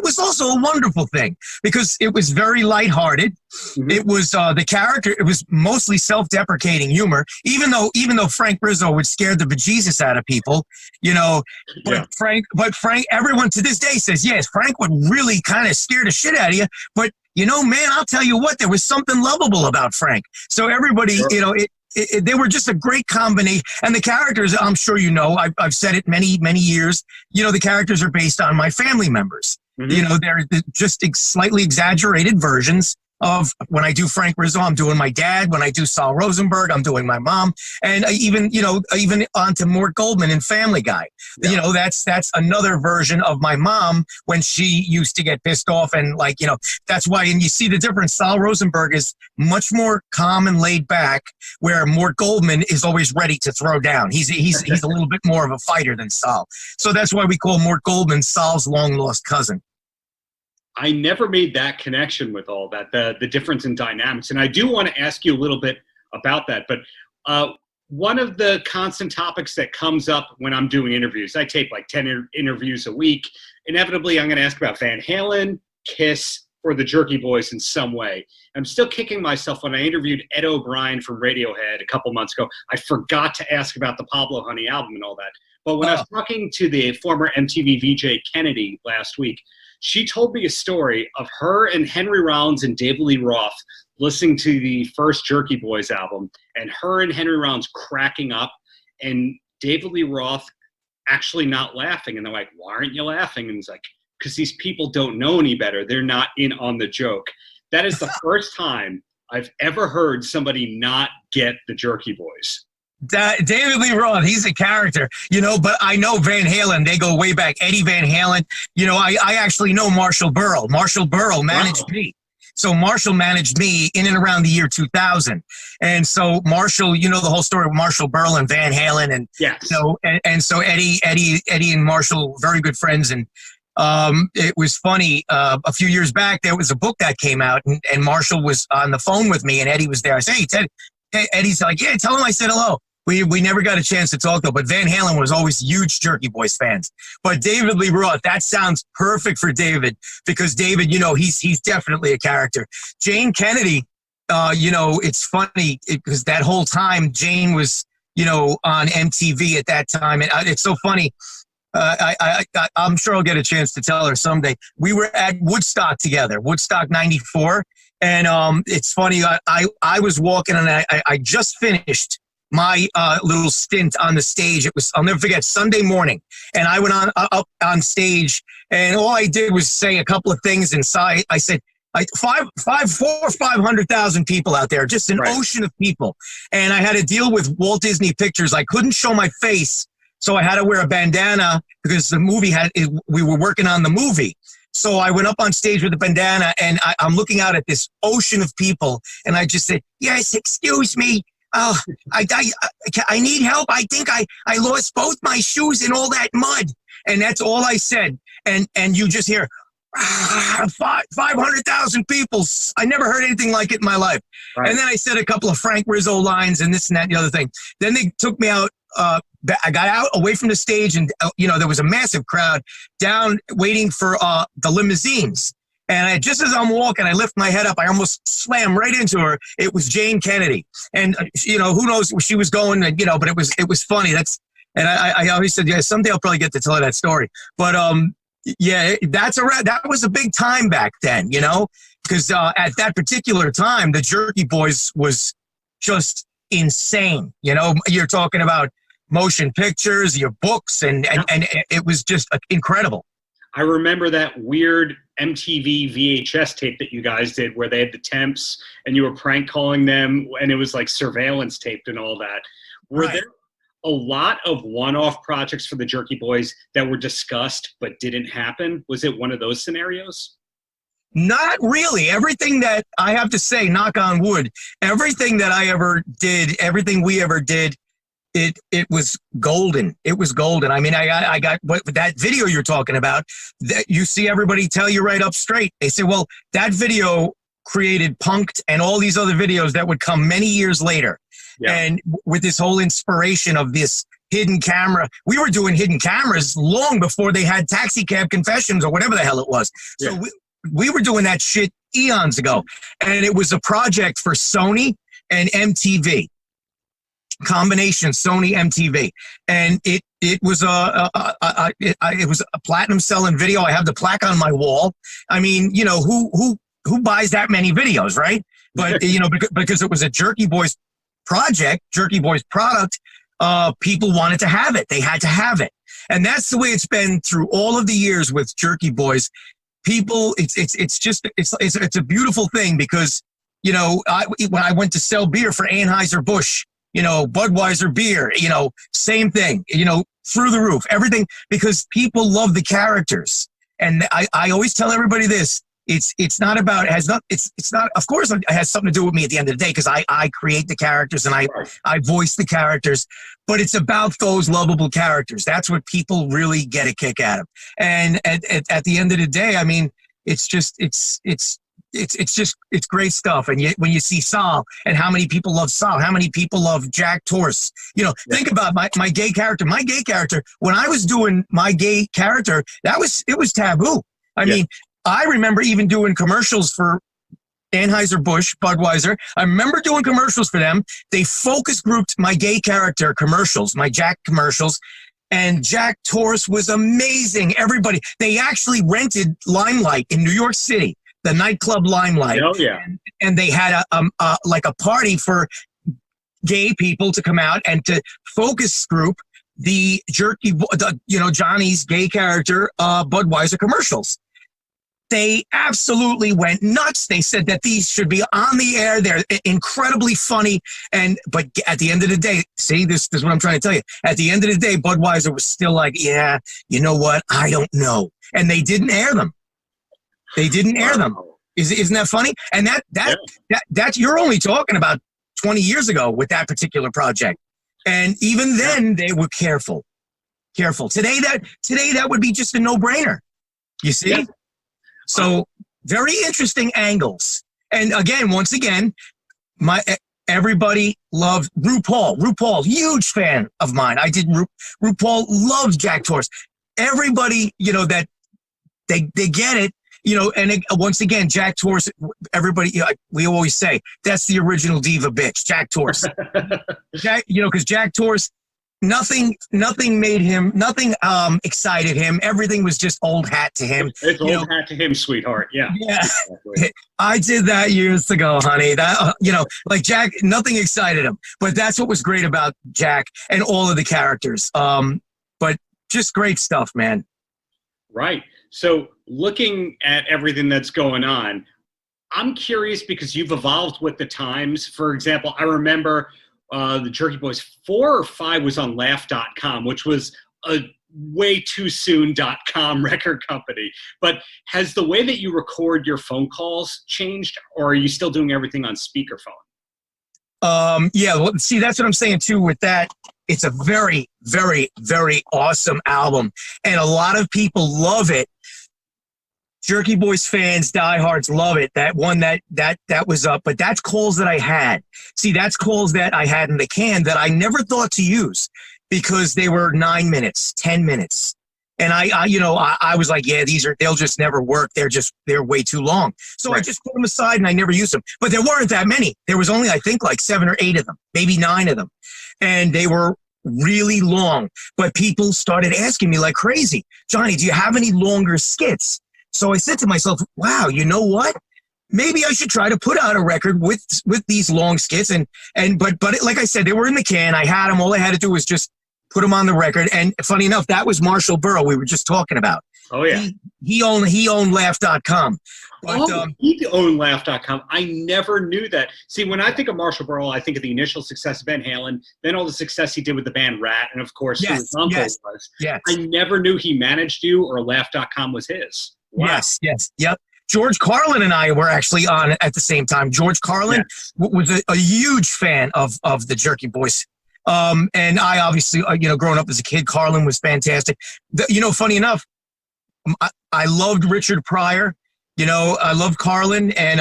Speaker 6: was also a wonderful thing because it was very lighthearted. Mm-hmm. It was the character. It was mostly self-deprecating humor, even though Frank Rizzo would scare the bejesus out of people, But Frank, everyone to this day says yes, Frank would really kind of scare the shit out of you, but. Man, I'll tell you what, there was something lovable about Frank. So everybody, sure. They were just a great combination. And the characters, I'm sure I've said it many, many years, the characters are based on my family members. Mm-hmm. They're just slightly exaggerated versions of when I do Frank Rizzo, I'm doing my dad. When I do Sal Rosenberg, I'm doing my mom. And even onto Mort Goldman in Family Guy. Yeah. That's another version of my mom when she used to get pissed off. And that's why, and you see the difference. Sal Rosenberg is much more calm and laid back, where Mort Goldman is always ready to throw down. He's a little bit more of a fighter than Sal. So that's why we call Mort Goldman Sal's long lost cousin.
Speaker 3: I never made that connection with all that, the difference in dynamics. And I do want to ask you a little bit about that. But one of the constant topics that comes up when I'm doing interviews, I tape like 10 interviews a week. Inevitably, I'm going to ask about Van Halen, Kiss, or the Jerky Boys in some way. I'm still kicking myself when I interviewed Ed O'Brien from Radiohead a couple months ago. I forgot to ask about the Pablo Honey album and all that. But when I was talking to the former MTV VJ Kennedy last week, she told me a story of her and Henry Rollins and David Lee Roth listening to the first Jerky Boys album, and her and Henry Rollins cracking up, and David Lee Roth actually not laughing. And they're like, why aren't you laughing? And he's like, because these people don't know any better. They're not in on the joke. That is the first time I've ever heard somebody not get the Jerky Boys.
Speaker 6: David Lee Roth, he's a character, but I know Van Halen, they go way back. Eddie Van Halen, I actually know Marshall Burrell. Marshall Burrell managed me. So Marshall managed me in and around the year 2000. And so Marshall, the whole story of Marshall Burrell and Van Halen. And,
Speaker 3: yes.
Speaker 6: And so Eddie and Marshall, very good friends. And it was funny. A few years back, there was a book that came out, and Marshall was on the phone with me, and Eddie was there. I said, hey, Ted. Eddie's like, yeah, tell him I said hello. We never got a chance to talk, though, but Van Halen was always huge Jerky Boys fans. But David Lee Roth, that sounds perfect for David, because David, he's definitely a character. Jane Kennedy, it's funny because that whole time Jane was, on MTV at that time. And it's so funny. I'm sure I'll get a chance to tell her someday. We were at Woodstock together, Woodstock 94. And it's funny, I was walking, and I just finished my little stint on the stage. It was, I'll never forget, Sunday morning. And I went up on stage, and all I did was say a couple of things inside. I said, Four or 500,000 people out there, just an ocean of people. And I had to deal with Walt Disney Pictures. I couldn't show my face, so I had to wear a bandana because the movie we were working on the movie. So I went up on stage with a bandana, and I'm looking out at this ocean of people, and I just said, "Yes, excuse me. Oh, I need help. I think I lost both my shoes in all that mud." And that's all I said. And you just hear 500,000 people. I never heard anything like it in my life. Right. And then I said a couple of Frank Rizzo lines and this and that and the other thing. Then they took me out. I got out away from the stage, and there was a massive crowd down waiting for the limousines. And just as I'm walking, I lift my head up. I almost slammed right into her. It was Jane Kennedy, and who knows where she was going. But it was funny. I always said, yeah, someday I'll probably get to tell her that story. But yeah, that was a big time back then, because at that particular time, the Jerky Boys was just insane. You're talking about motion pictures, your books, and it was just incredible.
Speaker 3: I remember that weird MTV VHS tape that you guys did where they had the temps and you were prank calling them, and it was like surveillance taped and all that. Were there a lot of one-off projects for the Jerky Boys that were discussed but didn't happen? Was it one of those scenarios?
Speaker 6: Not really. Everything that I have to say, knock on wood, everything that I ever did, everything we ever did, it was golden. It was golden. I mean, I got what that video you're talking about, that you see everybody tell you right up straight. They say, well, that video created Punked and all these other videos that would come many years later. Yeah. And with this whole inspiration of this hidden camera, we were doing hidden cameras long before they had Taxi Cab Confessions or whatever the hell it was. So we were doing that shit eons ago. And it was a project for Sony and MTV. Combination Sony MTV, and it was it was a platinum selling video. I have the plaque on my wall. I mean, who buys that many videos, right? But because it was a Jerky Boys project, Jerky Boys product, people wanted to have it. They had to have it, and that's the way it's been through all of the years with Jerky Boys. People, it's a beautiful thing because when I went to sell beer for Anheuser-Busch. Budweiser beer, same thing, through the roof, everything, because people love the characters. And I always tell everybody this, it's not about, it's not, of course it has something to do with me at the end of the day, because I create the characters and I voice the characters, but it's about those lovable characters. That's what people really get a kick out of. And at the end of the day, I mean, it's great stuff. And yet when you see Sal and how many people love Sal, how many people love Jack Torse, think about my gay character. My gay character, when I was doing my gay character, it was taboo. I mean, I remember even doing commercials for Anheuser-Busch, Budweiser. I remember doing commercials for them. They focus grouped my gay character commercials, my Jack commercials. And Jack Torse was amazing. Everybody, they actually rented Limelight in New York City. The nightclub Limelight. Oh, yeah. And they had a party for gay people to come out and to focus group the Johnny's gay character Budweiser commercials. They absolutely went nuts. They said that these should be on the air. They're incredibly funny. But at the end of the day, see, this is what I'm trying to tell you. At the end of the day, Budweiser was still like, yeah, you know what? I don't know. And they didn't air them. They didn't air them. Isn't that funny? And that you're only talking about 20 years ago with that particular project. And even then they were careful. Today that would be just a no-brainer. You see? Yeah. So very interesting angles. And once again, everybody loved RuPaul. RuPaul, huge fan of mine. I did RuPaul loves Jack Torse. Everybody, that they get it. Once again, Jack Torse, everybody, we always say, that's the original diva bitch, Jack Torse. Because Jack Torse, nothing excited him. Everything was just old hat to him.
Speaker 3: It's old hat to him, sweetheart. Yeah.
Speaker 6: Yeah. Exactly. I did that years ago, honey. That, like Jack, nothing excited him. But that's what was great about Jack and all of the characters. But just great stuff, man.
Speaker 3: Right. So looking at everything that's going on, I'm curious because you've evolved with the times. For example, I remember the Jerky Boys 4 or 5 was on Laugh.com, which was a way too soon.com record company. But has the way that you record your phone calls changed, or are you still doing everything on speakerphone?
Speaker 6: Yeah, well, see, that's what I'm saying too with that. It's a very, very, very awesome album. And a lot of people love it. Jerky Boys fans, diehards love it. That one that was up, but that's calls that I had. See, that's calls that I had in the can that I never thought to use because they were 9 minutes, 10 minutes. And I was like, yeah, they'll just never work. They're way too long. So right. I just put them aside and I never used them. But there weren't that many. There was only, I think, like 7 or 8 of them, maybe 9 of them. And they were really long. But people started asking me like crazy, Johnny, do you have any longer skits? So I said to myself, wow, you know what? Maybe I should try to put out a record with these long skits. But like I said, they were in the can. I had them. All I had to do was just put them on the record. And funny enough, that was Marshall Burrow we were just talking about.
Speaker 3: Oh, yeah.
Speaker 6: He owned Laugh.com. But,
Speaker 3: he owned Laugh.com. I never knew that. See, when I think of Marshall Burrow, I think of the initial success of Van Halen, then all the success he did with the band Rat, and of course, who his uncle was.
Speaker 6: Yes.
Speaker 3: I never knew he managed you or Laugh.com was his. Wow.
Speaker 6: Yes, yep. George Carlin and I were actually on at the same time. George Carlin was a huge fan of the Jerky Boys. And I obviously, growing up as a kid, Carlin was fantastic. Funny enough, I loved Richard Pryor. I loved Carlin, and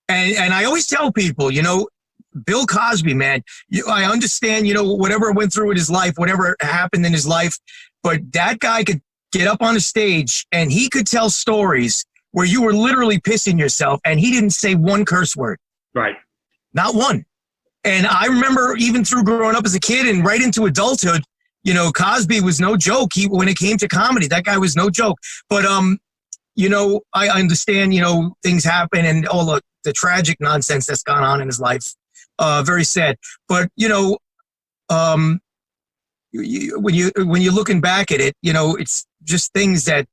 Speaker 6: I always tell people, Bill Cosby, man, I understand, whatever went through in his life, whatever happened in his life, but that guy could get up on a stage and he could tell stories where you were literally pissing yourself and he didn't say one curse word.
Speaker 3: Right.
Speaker 6: Not one. And I remember even through growing up as a kid and right into adulthood, Cosby was no joke. When it came to comedy, that guy was no joke. But, I understand, things happen and all the tragic nonsense that's gone on in his life. Very sad. But, when you're looking back at it, it's just things that,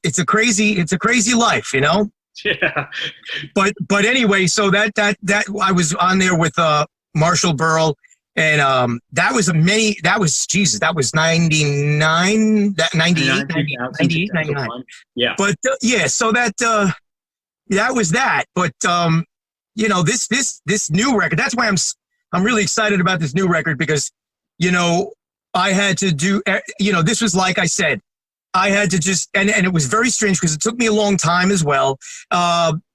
Speaker 6: it's a crazy life,
Speaker 3: Yeah.
Speaker 6: But anyway, so that I was on there with Marshall Burrow, and that was 99, 98, 99.
Speaker 3: Yeah.
Speaker 6: But so that was that. But this new record, that's why I'm really excited about this new record because I had to do this was like I said, I had to just and it was very strange because it took me a long time as well.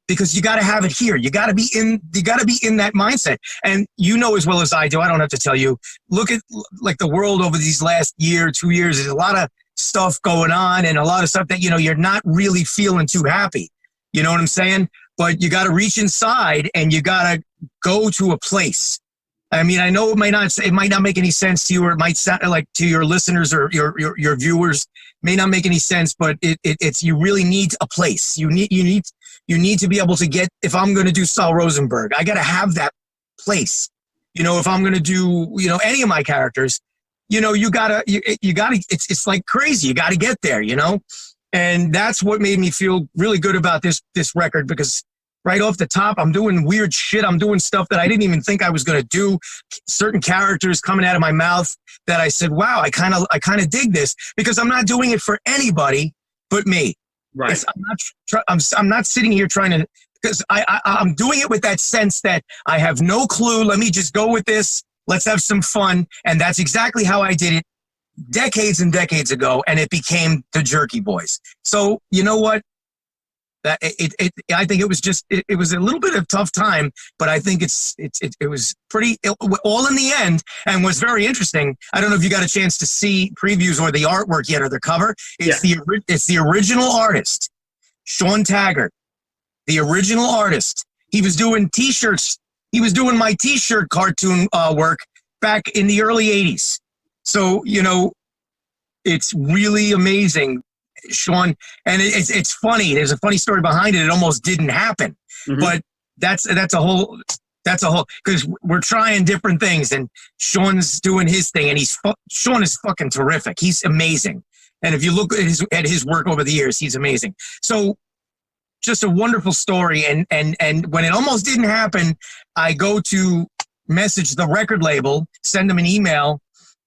Speaker 6: Because you got to have it here. You got to be in that mindset. And as well as I do, I don't have to tell you, look at like the world over these last year, 2 years, there's a lot of stuff going on and a lot of stuff that, you're not really feeling too happy. You know what I'm saying? But you got to reach inside and you got to go to a place. I mean, I know it might not make any sense to you, or it might sound like to your listeners or your viewers may not make any sense, but it's you really need a place. You need to be able to get, if I'm going to do Saul Rosenberg, I got to have that place. If I'm going to do, any of my characters, it's like crazy. You got to get there, and that's what made me feel really good about this record, because right off the top, I'm doing weird shit. I'm doing stuff that I didn't even think I was going to do. Certain characters coming out of my mouth that I said, wow, I kind of dig this, because I'm not doing it for anybody but me.
Speaker 3: Right.
Speaker 6: I'm not sitting here trying to, because I'm doing it with that sense that I have no clue. Let me just go with this. Let's have some fun. And that's exactly how I did it decades and decades ago. And it became the Jerky Boys. So you know what? That I think it was just it was a little bit of a tough time, but I think it was pretty all in the end, and was very interesting. I don't know if you got a chance to see previews or the artwork yet, or the cover. It's the original artist, Sean Taggart, the original artist. He was doing T-shirts. He was doing my T-shirt cartoon work back in the early '80s. So it's really amazing. Sean, and it's funny. There's a funny story behind it. It almost didn't happen, but that's a whole because we're trying different things, and Sean's doing his thing, and Sean is fucking terrific. He's amazing, and if you look at his work over the years, he's amazing. So just a wonderful story. And when it almost didn't happen, I go to message the record label, send them an email,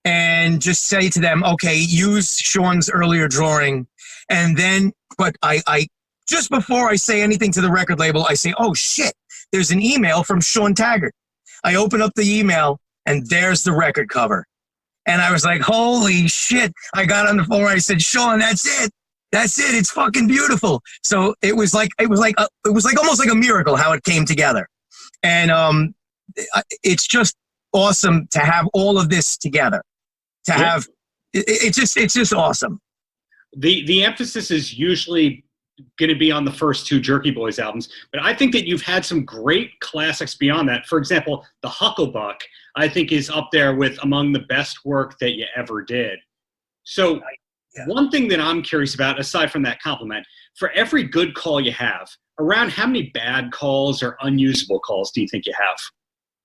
Speaker 6: and just say to them, okay, use Sean's earlier drawing. And then, but I just before I say anything to the record label, I say, oh shit, there's an email from Sean Taggart. I open up the email and there's the record cover. And I was like, holy shit. I got on the phone and I said, Sean, that's it. That's it. It's fucking beautiful. So it was like almost like a miracle how it came together. And it's just awesome to have all of this together. To have it's just awesome.
Speaker 3: The emphasis is usually going to be on the first two Jerky Boys albums, but I think that you've had some great classics beyond that. For example, the Hucklebuck, I think, is up there with among the best work that you ever did. So one thing that I'm curious about, aside from that compliment, for every good call you have, around how many bad calls or unusable calls do you think you have?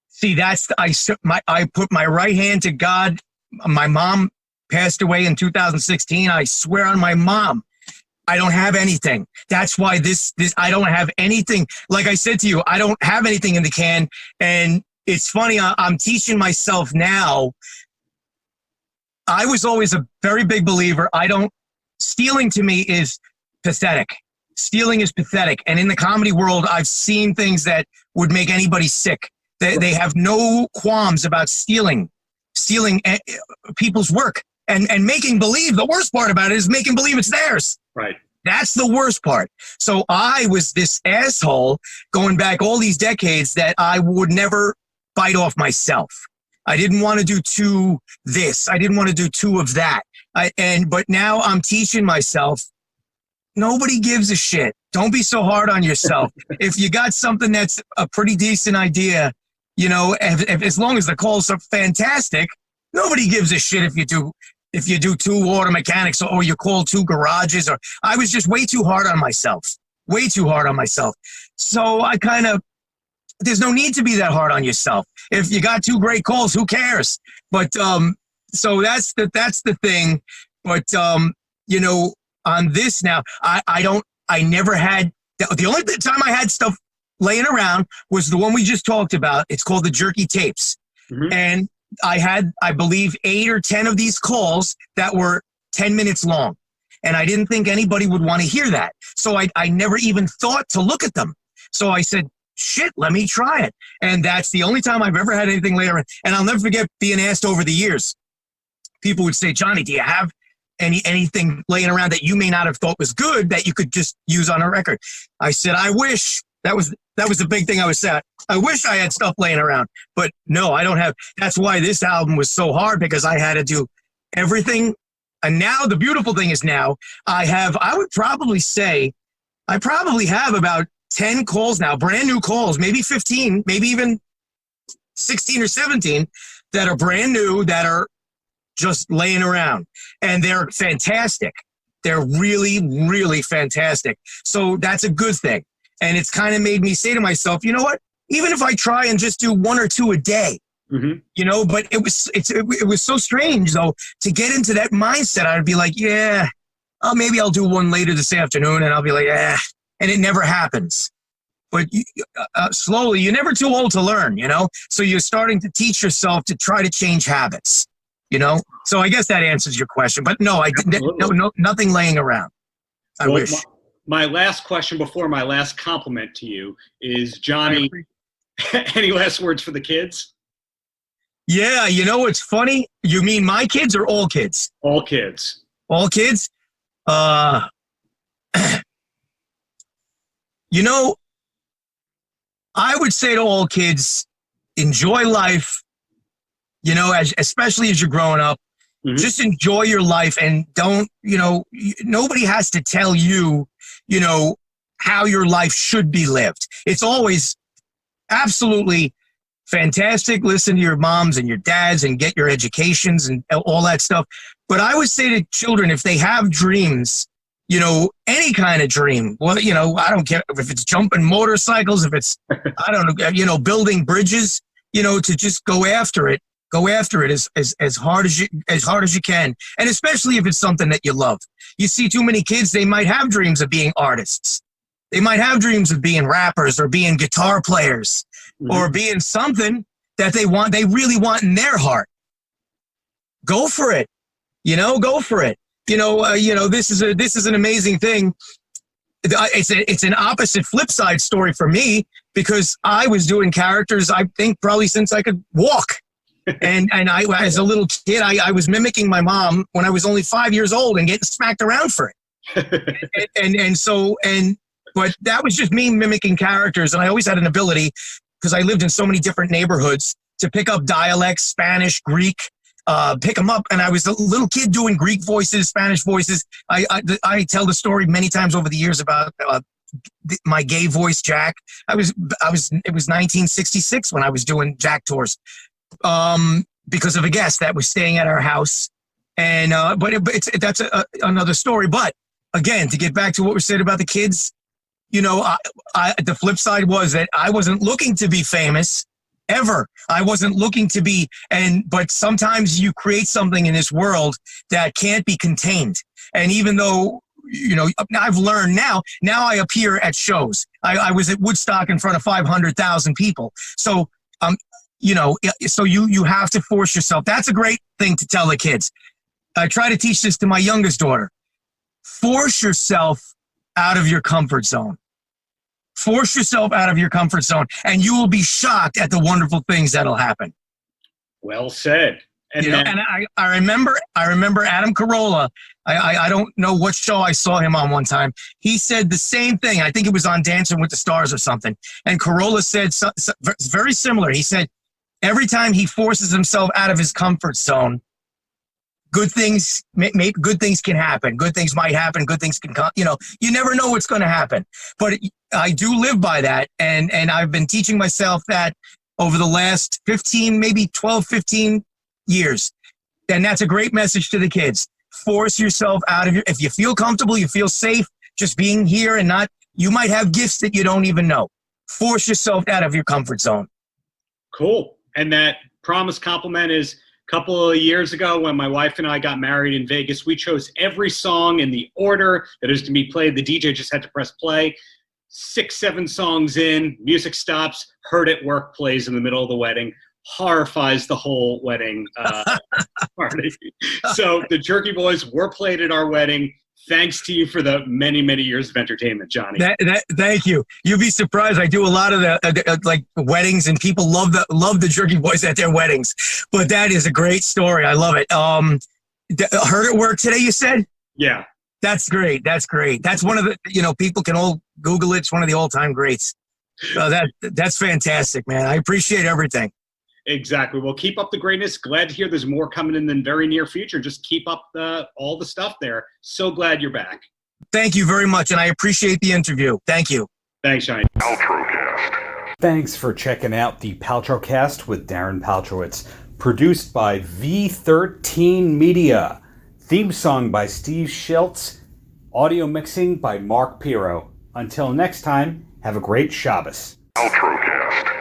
Speaker 6: See, I put my right hand to God. My mom passed away in 2016. I swear on my mom, I don't have anything. That's why this I don't have anything. Like I said to you, I don't have anything in the can. And it's funny, I'm teaching myself now. I was always a very big believer. Stealing to me is pathetic. Stealing is pathetic. And in the comedy world, I've seen things that would make anybody sick. They have no qualms about stealing people's work and making believe. The worst part about it is making believe it's theirs.
Speaker 3: Right.
Speaker 6: That's the worst part. So I was this asshole going back all these decades that I would never bite off myself. I didn't want to do two this. I didn't want to do two of that. But now I'm teaching myself, nobody gives a shit. Don't be so hard on yourself. If you got something that's a pretty decent idea, as long as the calls are fantastic, nobody gives a shit if you do two auto mechanics or you call two garages. Or I was just way too hard on myself. Way too hard on myself. So there's no need to be that hard on yourself. If you got two great calls, who cares? But so that's the thing. But on this now, I never had the only time I had stuff laying around was the one we just talked about. It's called the Jerky Tapes. Mm-hmm. And I had, I believe, 8 or 10 of these calls that were 10 minutes long. And I didn't think anybody would want to hear that. So I never even thought to look at them. So I said, shit, let me try it. And that's the only time I've ever had anything later. And I'll never forget being asked over the years. People would say, Johnny, do you have anything laying around that you may not have thought was good that you could just use on a record? I said, I wish. That was the big thing I was saying. I wish I had stuff laying around, but no, I don't have. That's why this album was so hard, because I had to do everything. And now the beautiful thing is now I would probably say I probably have about 10 calls now, brand new calls, maybe 15, maybe even 16 or 17 that are brand new, that are just laying around, and they're fantastic. They're really, really fantastic. So that's a good thing. And it's kind of made me say to myself, you know what? Even if I try and just do 1 or 2 a day, mm-hmm. But it was so strange though to get into that mindset. I'd be like, yeah, maybe I'll do one later this afternoon, and I'll be like, and it never happens. But slowly, you're never too old to learn, So you're starting to teach yourself to try to change habits, So I guess that answers your question. But no, I didn't. No, nothing laying around. I wish.
Speaker 3: My last question before my last compliment to you is, Johnny, any last words for the kids?
Speaker 6: Yeah, it's funny. You mean my kids or all kids?
Speaker 3: All kids.
Speaker 6: All kids? I would say to all kids, enjoy life, especially as you're growing up. Mm-hmm. Just enjoy your life, and don't, nobody has to tell you, how your life should be lived. It's always absolutely fantastic. Listen to your moms and your dads and get your educations and all that stuff. But I would say to children, if they have dreams, any kind of dream, well, I don't care if it's jumping motorcycles, if it's, I don't know, building bridges, to just go after it. Go after it as hard as you can, and especially if it's something that you love. You see too many kids; they might have dreams of being artists, They might have dreams of being rappers or being guitar players or being something that they really want in their heart. Go for it. Go for it. This is an amazing thing. It's an opposite flip side story for me because I was doing characters, I think probably since I could walk. and I, as a little kid, I was mimicking my mom when I was only 5 years old and getting smacked around for it. But that was just me mimicking characters. And I always had an ability, because I lived in so many different neighborhoods, to pick up dialects, Spanish, Greek, pick them up. And I was a little kid doing Greek voices, Spanish voices. I tell the story many times over the years about my gay voice, Jack. It was 1966 when I was doing Jack tours, because of a guest that was staying at our house. And, that's another story. But again, to get back to what we said about the kids, the flip side was that I wasn't looking to be famous ever. I wasn't looking to be, but sometimes you create something in this world that can't be contained. And even though, I've learned now I appear at shows. I was at Woodstock in front of 500,000 people. So, so you have to force yourself. That's a great thing to tell the kids. I try to teach this to my youngest daughter. Force yourself out of your comfort zone. Force yourself out of your comfort zone, and you will be shocked at the wonderful things that'll happen.
Speaker 3: Well said. And
Speaker 6: I remember Adam Carolla. I don't know what show I saw him on one time. He said the same thing. I think it was on Dancing with the Stars or something. And Carolla said very similar. He said every time he forces himself out of his comfort zone, good things can happen. Good things might happen. Good things can come. You never know what's going to happen. But I do live by that. And I've been teaching myself that over the last 15, maybe 12, 15 years. And that's a great message to the kids. Force yourself out of if you feel comfortable, you feel safe, just being here and you might have gifts that you don't even know. Force yourself out of your comfort zone.
Speaker 3: Cool. And that promise compliment is, couple of years ago when my wife and I got married in Vegas, we chose every song in the order that is to be played. The DJ just had to press play. 6, 7 songs in, music stops, Heard at Work plays in the middle of the wedding, horrifies the whole wedding party. So the Jerky Boys were played at our wedding. Thanks to you for the many, many years of entertainment, Johnny.
Speaker 6: Thank you. You'd be surprised. I do a lot of the weddings, and people love the Jerky Boys at their weddings. But that is a great story. I love it. Heard at Work today, you said?
Speaker 3: Yeah. That's
Speaker 6: great. That's one of the, people can all Google it. It's one of the all-time greats. That's fantastic, man. I appreciate everything.
Speaker 3: Exactly. Well, keep up the greatness. Glad to hear there's more coming in the very near future. Just keep up all the stuff there. So glad you're back.
Speaker 6: Thank you very much, and I appreciate the interview. Thank you.
Speaker 3: Thanks, Johnny.
Speaker 2: Paltrocast.
Speaker 3: Thanks for checking out the Paltrocast with Darren Paltrowitz, produced by V13 Media. Theme song by Steve Schultz. Audio mixing by Mark Piro. Until next time, have a great Shabbos.
Speaker 2: Paltrocast.